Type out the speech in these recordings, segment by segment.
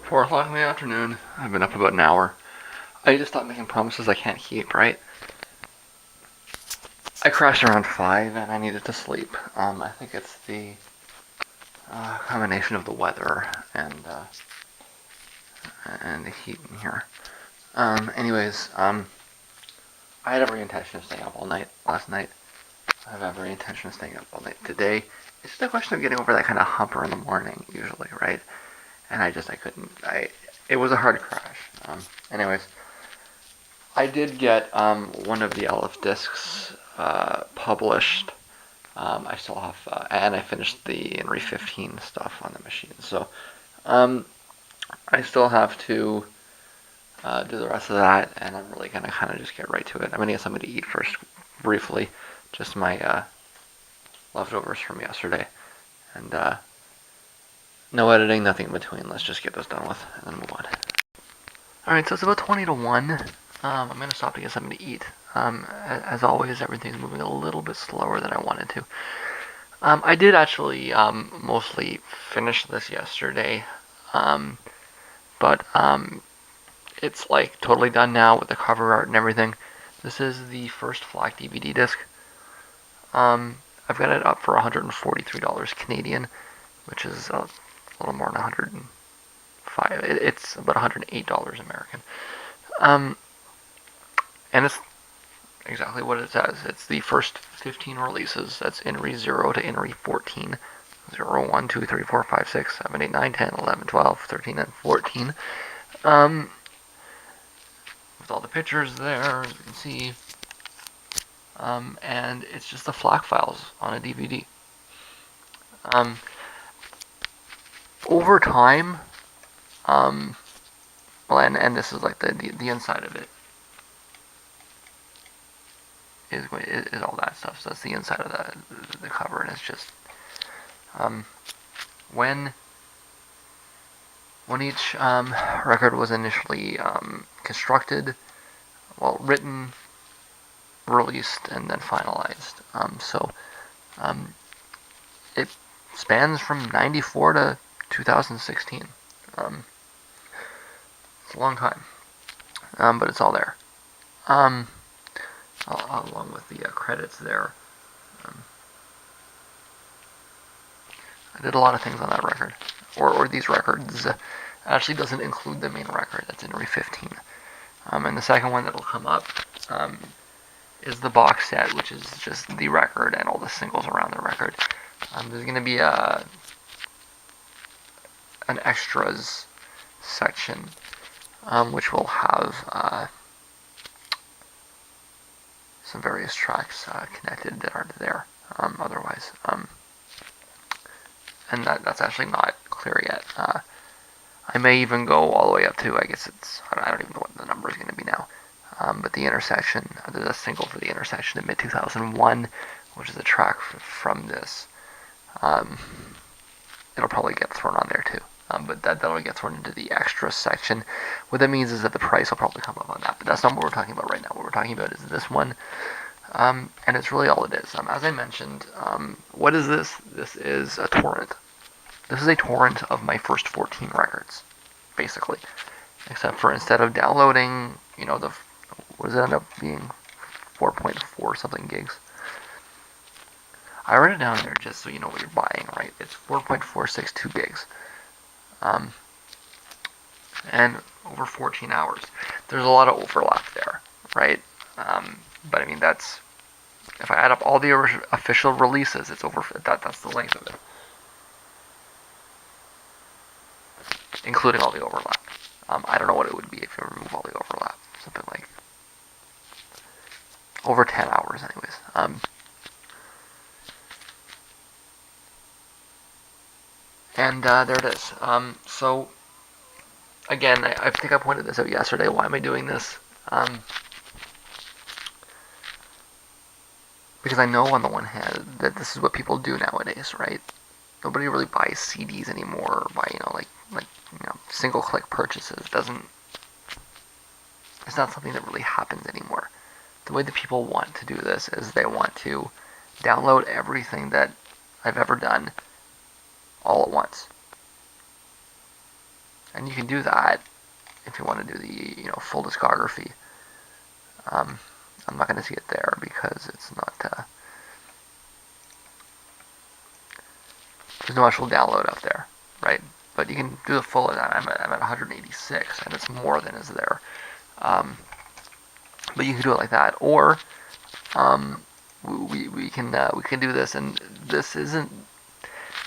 4 o'clock in the afternoon. I've been up about an hour. I need to stop making promises I can't keep, right? I crashed around 5 and I needed to sleep. I think it's the combination of the weather and the heat in here. Anyways, I had every intention of staying up all night last night. I have every intention of staying up all night today. It's just a question of getting over that kind of humper in the morning, usually, right? And I couldn't. It was a hard crash. Anyways, I did get one of the Aleph discs published. I still have, and I finished the inriℵ1 stuff on the machine. So I still have to do the rest of that, and I'm really gonna kind of just get right to it. I'm gonna get something to eat first, briefly, just my leftovers from yesterday, and no editing, nothing in between. Let's just get this done with and then move on. Alright, so it's about 20 to 1. I'm going to stop to get something to eat. As always, everything's moving a little bit slower than I wanted to. I did actually mostly finish this yesterday, but it's like totally done now with the cover art and everything. This is the first FLAC DVD disc. I've got it up for $143 Canadian, which is a little more than 105. It's about $108 American. And it's exactly what it says. It's the first 15 releases. That's inriℵ0 to inriℵ14. 0, 1, 2, 3, 4, 5, 6, 7, 8, 9, 10, 11, 12, 13, and 14. With all the pictures there, as you can see. And it's just the FLAC files on a DVD. Over time, well, and this is like the inside of it. Is all that stuff. So that's the inside of the cover, and it's just when each record was initially constructed, well, written, released, and then finalized. So it spans from '94 to 2016. It's a long time, but it's all there. Along with the credits there. I did a lot of things on that record, or these records. It actually doesn't include the main record, that's inriℵ15. And the second one that'll come up is the box set, which is just the record and all the singles around the record. There's going to be an extras section, which will have some various tracks connected that aren't there otherwise. And that's actually not clear yet. I may even go all the way up to, I guess I don't even know what the number is going to be now. But the intersection, there's a single for the intersection in mid-2001, which is a track from this. It'll probably get thrown on there too. But that'll get thrown into the extra section. What that means is that the price will probably come up on that, but that's not what we're talking about right now. What we're talking about is this one, and it's really all it is. As I mentioned, what is this? This is a torrent. This is a torrent of my first 14 records, basically. Except for instead of downloading, what does it end up being? 4.4 something gigs. I wrote it down there just so you know what you're buying, right? It's 4.462 gigs. And over 14 hours. There's a lot of overlap there, right? But I mean, that's, if I add up all the official releases, it's over, that's the length of it. Including all the overlap. I don't know what it would be if you remove all the overlap. Something like over 10 hours anyways. And there it is. So, again, I think I pointed this out yesterday. Why am I doing this? Because I know on the one hand that this is what people do nowadays, right? Nobody really buys CDs anymore, or buy, single-click purchases. It's not something that really happens anymore. The way that people want to do this is they want to download everything that I've ever done all at once. And you can do that if you want to do the full discography. I'm not going to see it there because it's not. There's no actual download up there, right? But you can do the full. I'm at 186, and it's more than is there. But you can do it like that, or we can do this, and this isn't.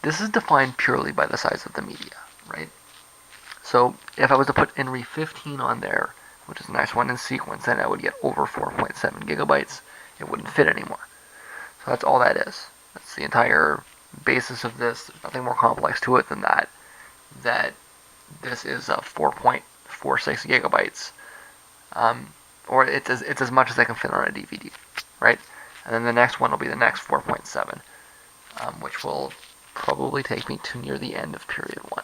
This is defined purely by the size of the media, right? So if I was to put inri:h15 on there, which is a nice one in sequence, then I would get over 4.7 gigabytes. It wouldn't fit anymore. So that's all that is. That's the entire basis of this. There's nothing more complex to it than that. That this is 4.46 gigabytes, or it's as much as I can fit on a DVD, right? And then the next one will be the next 4.7, which will probably take me to near the end of period 1.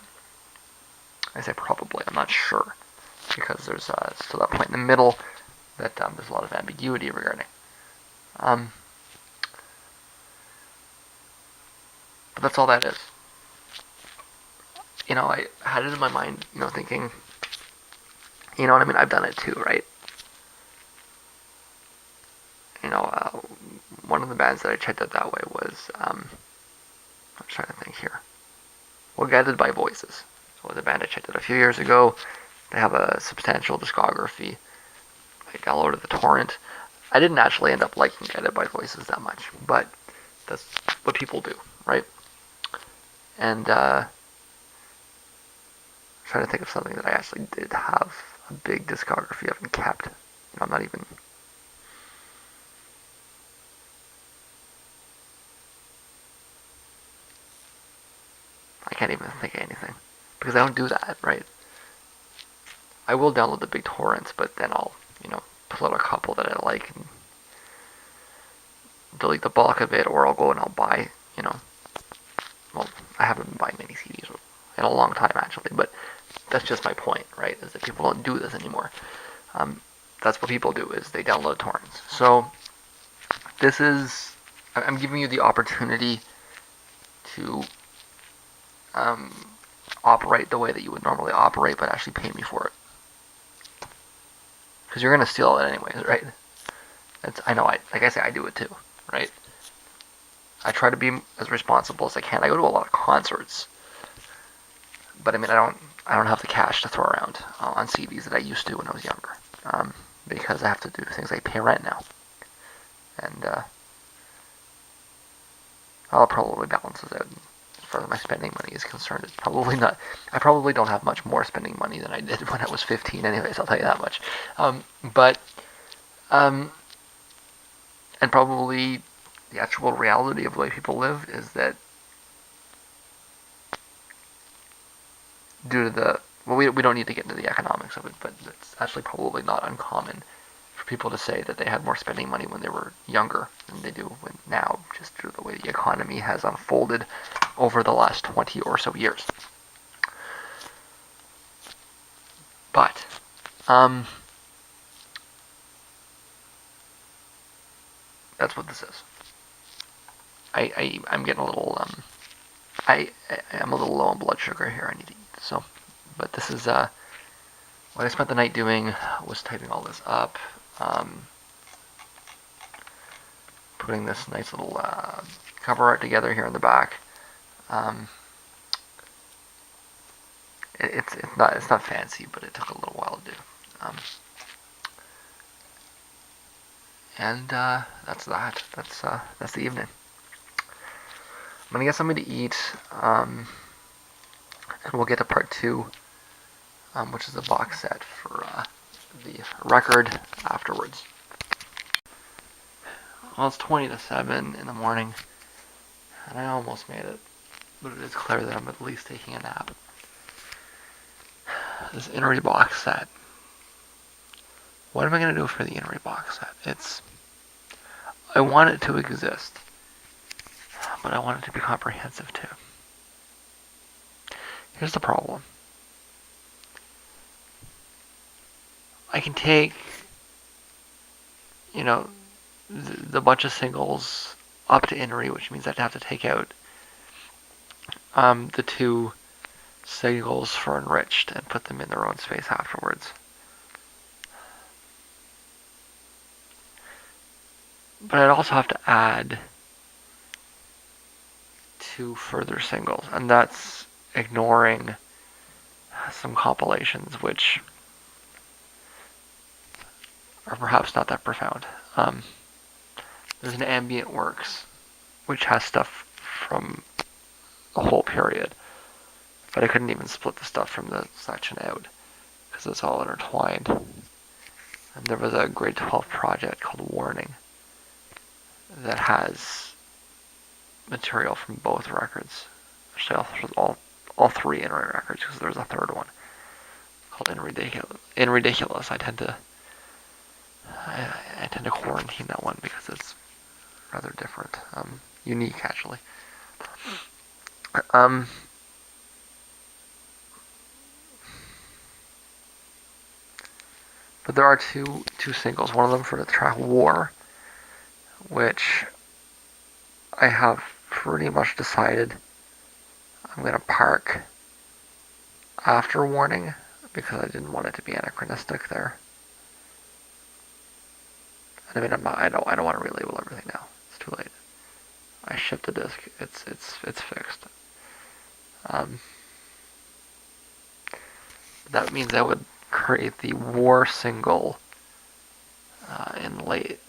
I say probably, I'm not sure, because there's still that point in the middle that there's a lot of ambiguity regarding. But that's all that is. I had it in my mind, thinking, what I mean? I've done it too, right? One of the bands that I checked out that way was, I'm trying to think here. Well, Guided by Voices. So it was a band I checked out a few years ago. They have a substantial discography. I downloaded the torrent. I didn't actually end up liking Guided by Voices that much, but that's what people do, right? And trying to think of something that I actually did have a big discography of and kept. I'm not even. I can't even think of anything because I don't do that, right? I will download the big torrents, but then I'll, pull out a couple that I like and delete the bulk of it, or I'll go and I'll buy, well, I haven't been buying many CDs in a long time actually, but that's just my point, right? Is that people don't do this anymore. That's what people do, is they download torrents. So this is, I'm giving you the opportunity to operate the way that you would normally operate, but actually pay me for it. Because you're going to steal it anyways, right? I know, like I say, I do it too, right? I try to be as responsible as I can. I go to a lot of concerts, but I mean, I don't have the cash to throw around on CDs that I used to when I was younger, because I have to do things like pay rent now, and I'll probably balance it out. As far as my spending money is concerned, it's probably not. I probably don't have much more spending money than I did when I was 15. Anyways, I'll tell you that much. But and probably the actual reality of the way people live is that due to the, well, we don't need to get into the economics of it, but it's actually probably not uncommon for people to say that they had more spending money when they were younger than they do now, just due to the way the economy has unfolded over the last 20 or so years. But that's what this is. I'm getting a little I'm a little low on blood sugar here. I need to eat. So, but this is what I spent the night doing, was typing all this up, putting this nice little cover art together here in the back. It's not fancy, but it took a little while to do. And that's that. That's the evening. I'm gonna get something to eat, and we'll get to part 2, which is a box set for the record afterwards. Well, it's 20 to 7 in the morning, and I almost made it, but it is clear that I'm at least taking a nap. This inri:h box set. What am I going to do for the inri:h box set? I want it to exist, but I want it to be comprehensive too. Here's the problem. I can take, the bunch of singles up to inri:h, which means I'd have to take out the 2 singles for enriched and put them in their own space afterwards. But I'd also have to add 2 further singles, and that's ignoring some compilations which are perhaps not that profound. There's an ambient works which has stuff from the whole period, but I couldn't even split the stuff from the section out because it's all intertwined. And there was a grade 12 project called Warning that has material from both records. Actually, all 3 inriဋ records, because there's a third one called inriဋ0. I tend to quarantine that one because it's rather different, unique actually. But there are two singles. One of them for the track War, which I have pretty much decided I'm going to park after Warning because I didn't want it to be anachronistic there. And I mean, I don't want to relabel everything now. It's too late. I shipped the disc. It's fixed. That means I would create the War single in late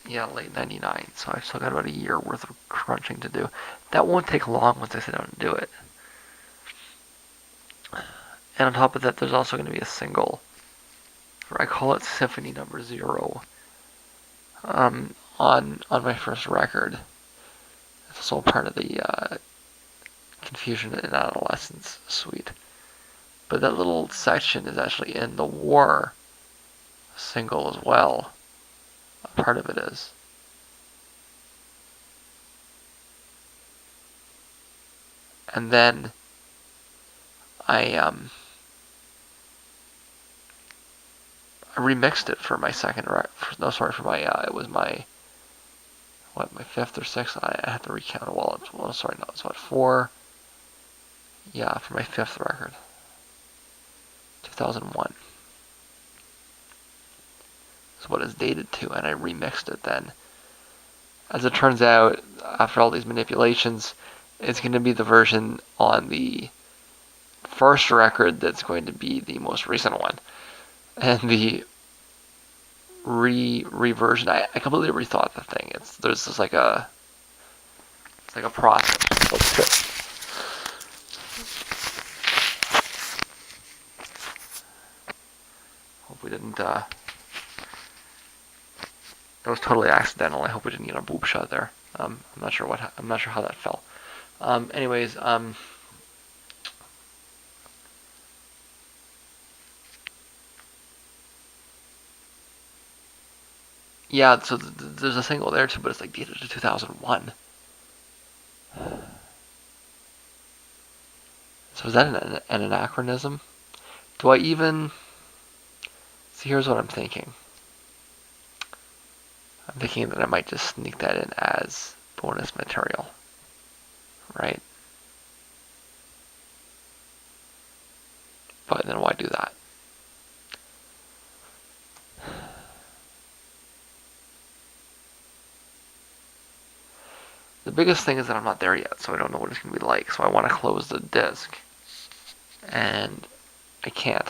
99. So I've still got about a year worth of crunching to do. That won't take long once I sit down and do it. And on top of that, there's also going to be a single, or I call it Symphony Number 0, on my first record. It's also part of the Confusion in Adolescence suite. But that little section is actually in the War single as well. A part of it is. And then I remixed it for my second record. For my it was my my 5th or 6th. I had to recount it. Well, sorry, no, it's what 4. Yeah, for my 5th record, 2001. That's what it's dated to, and I remixed it then. As it turns out, after all these manipulations, it's going to be the version on the first record that's going to be the most recent one. And the reversion, I completely rethought the thing. There's just like a process. Hope we didn't. That was totally accidental. I hope we didn't get a boob shot there. I'm not sure how that fell. Anyways, yeah. So there's a single there too, but it's like dated to 2001. So is that an anachronism? Do I even... See, here's what I'm thinking. I'm thinking that I might just sneak that in as bonus material. Right? But then why do that? The biggest thing is that I'm not there yet, so I don't know what it's going to be like. So I want to close the disk. And I can't.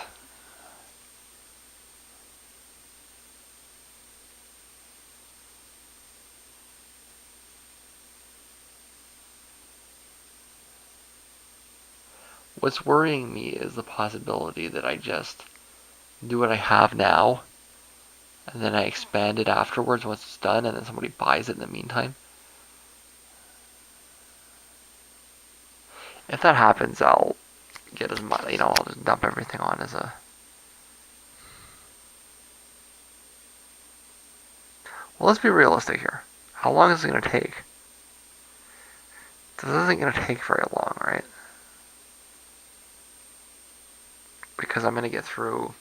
What's worrying me is the possibility that I just do what I have now, and then I expand it afterwards once it's done, and then somebody buys it in the meantime. If that happens, I'll get as much, I'll just dump everything on as a... Well, let's be realistic here. How long is it going to take? This isn't going to take very long, right? Because I'm going to get through...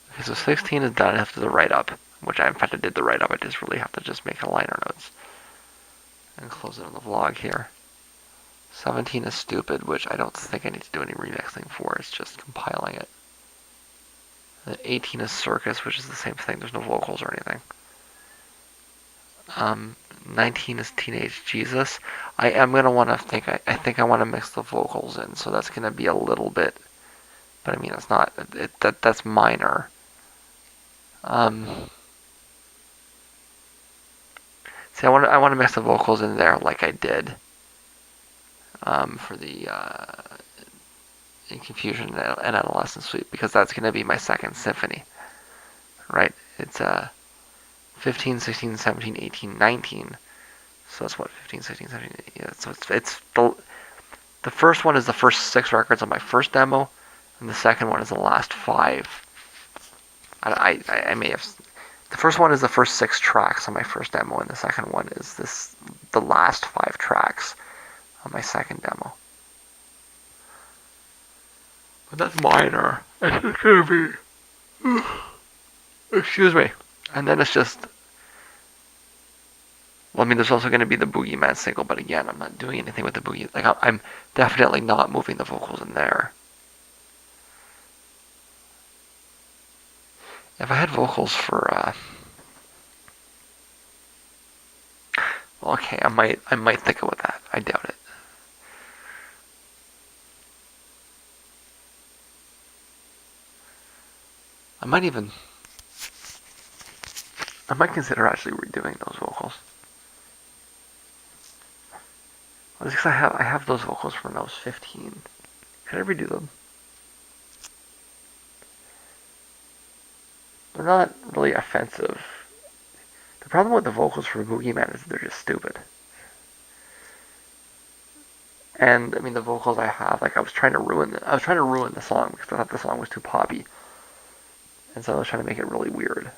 Because so 16 is done. I have to do the write-up, which I in fact I did the write-up. I just really have to just make a liner notes and close it on the vlog here. 17 is stupid, which I don't think I need to do any remixing for. It's just compiling it. And 18 is circus, which is the same thing. There's no vocals or anything. 19 is teenage Jesus. I am gonna want to think. I think I want to mix the vocals in, so that's gonna be a little bit. But I mean, it's not. That's minor. See, I want to mix the vocals in there like I did for the in Confusion and Adolescent Suite, because that's going to be my second symphony, right? It's 15, 16, 17, 18, 19. So that's what 15, 16, 17. Yeah, so it's the first one is the first 6 records on my first demo, and the second one is the last 5. I may have. The first one is the first 6 tracks on my first demo, and the second one is the last 5 tracks on my second demo. But that's minor. It's gonna be. Excuse me. And then it's just. Well, I mean, there's also going to be the Boogeyman single, but again, I'm not doing anything with the Boogie. Like, I'm definitely not moving the vocals in there. If I had vocals for, well, okay, I might think about that. I doubt it. I might consider actually redoing those vocals. Well, because I have those vocals from when I was 15. Could I redo them? They're not really offensive. The problem with the vocals for Boogeyman is they're just stupid. And I mean, the vocals I have, like I was trying to ruin the song because I thought the song was too poppy, and so I was trying to make it really weird.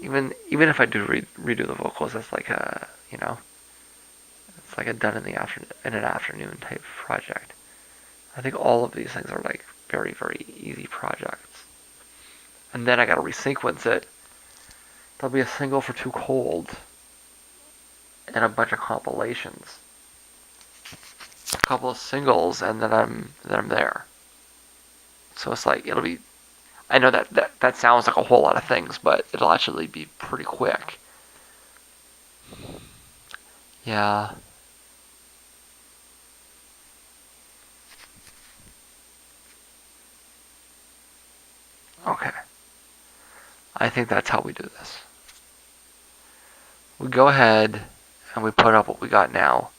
Even if I do redo the vocals, it's like a it's like a done in an afternoon type project. I think all of these things are like very, very easy projects. And then I gotta resequence it. There'll be a single for Too Cold and a bunch of compilations. A couple of singles, and then I'm there. So it's like it'll be. I know that sounds like a whole lot of things, but it'll actually be pretty quick. Yeah. Okay. I think that's how we do this. We go ahead and we put up what we got now.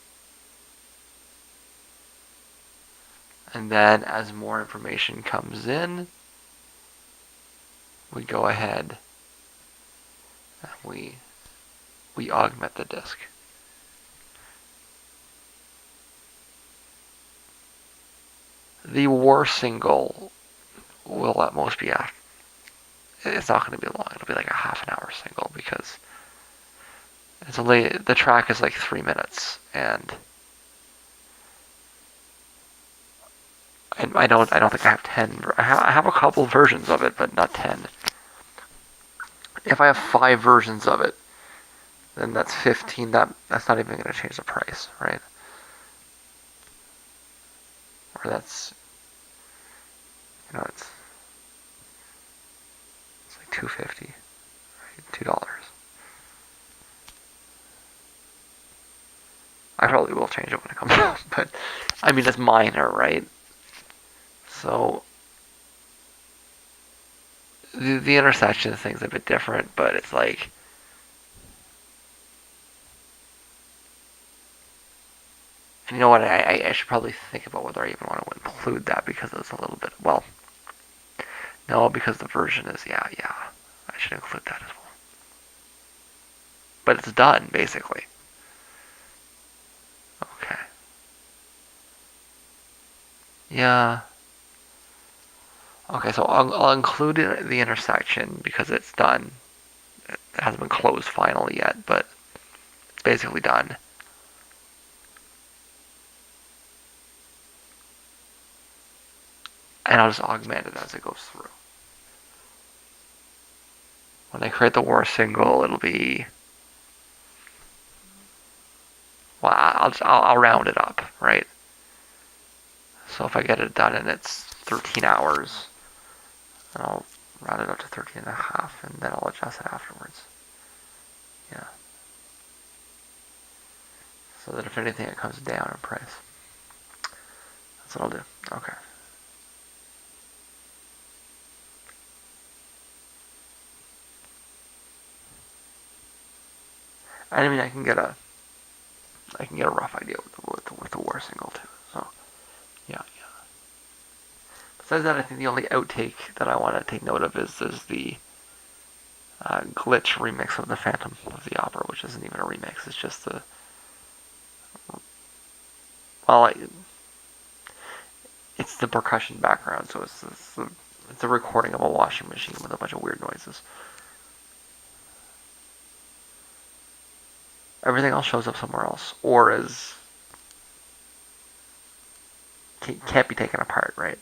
And then as more information comes in, we go ahead and we augment the disk. The war single will at most be it's not going to be long. It'll be like a half an hour single because it's only the track is like 3 minutes, and I don't think I have 10. I have a couple versions of it, but not 10. If I have 5 versions of it, then that's 15. That's not even going to change the price, right? Or that's it's like $2.50, right? $2. I probably will change it when it comes out, but I mean it's minor, right? So the intersection thing's a bit different, but it's like you know what? I should probably think about whether I even want to include that because it's a little bit well. No, because the version is yeah. I should include that as well. But it's done basically. Okay. Yeah. Okay, so I'll include the intersection because it's done. It hasn't been closed finally yet, but it's basically done. and I'll just augment it as it goes through. When I create the war single, it'll be, well, I'll round it up, right? So if I get it done and it's 13 hours, then I'll round it up to 13 and a half, and then I'll adjust it afterwards. Yeah. So that if anything, it comes down in price. That's what I'll do. Okay. I mean, I can get a rough idea with the war single too. So, yeah. Besides that, I think the only outtake that I want to take note of is the glitch remix of the Phantom of the Opera, which isn't even a remix. It's just the, well, it's the percussion background, so it's a recording of a washing machine with a bunch of weird noises. Everything else shows up somewhere else, or can't be taken apart, right?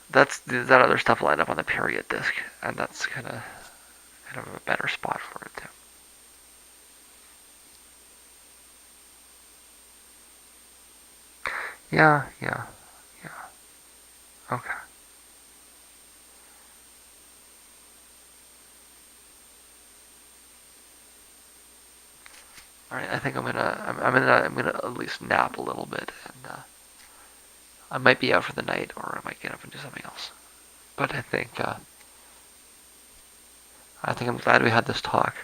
That other stuff will end up on the period disc, and that's kind of a better spot for it too. Yeah. Okay. All right. I think I'm gonna at least nap a little bit, and I might be out for the night, or I might get up and do something else. But I think I'm glad we had this talk,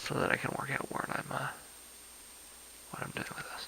so that I can work out what I'm doing with this.